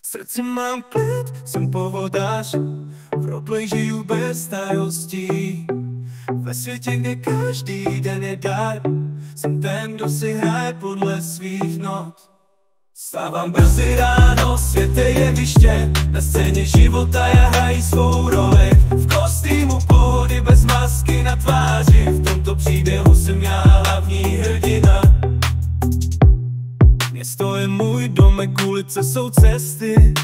V srdci mám klid, jsem pohodář, v roleplay žiju bez starostí. Ve světě, kde každý den je dar, jsem ten, kdo si hraje podle svých not. Vstávám brzy ráno, svět je jeviště, na scéně života já hrají svou roli. V kostýmu pohody bez masky na tváři, v tomto příběhu jsem já hlavní hrdina. Město je můj domek, ulice jsou cesty,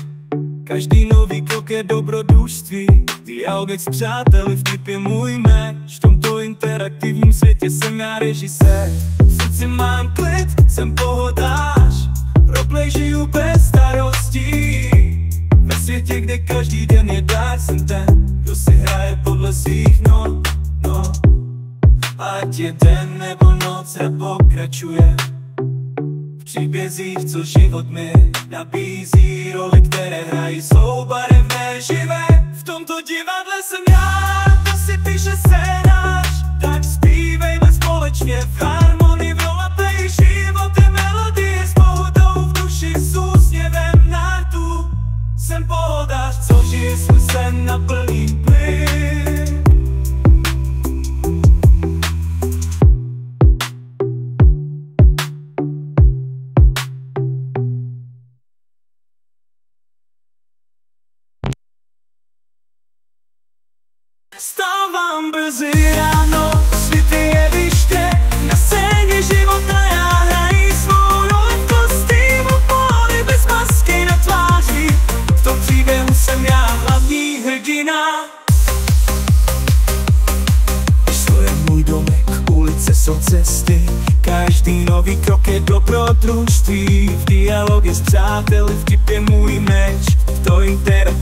každý nový krok je dobrodružství. Dialog s přáteli, vtip je můj meč, v tomto interaktivním světě jsem já režisér. V srdci mám klid, jsem pohodář, v roleplay žiju bez starostí. Ve světě, kde každý den je dár, jsem ten, kdo si hraje podle svých not. Ať je den nebo noc, a pokračuje v příbězích, co život mi nabízí. Roli, které hrají, jsou barevné, živé. V tomto divadle jsem já, kdo si píše scénář. Tak zpívejme společně v harmonii, v roleplay život je melodie s pohodou v duši, s úsměvem na rtu. Jsem pohodář, co žije svůj sen na plný plyn. Vstávám brzy ráno, svět je jeviště, na scéně života já hrají svou roli. V kostýmu pohody bez masky na tváři, v tom příběhu jsem já hlavní hrdina. Město je můj domek, ulice jsou cesty, každý nový krok je dobrodružství. V dialogu s přáteli, vtip je můj meč, v to interaktivní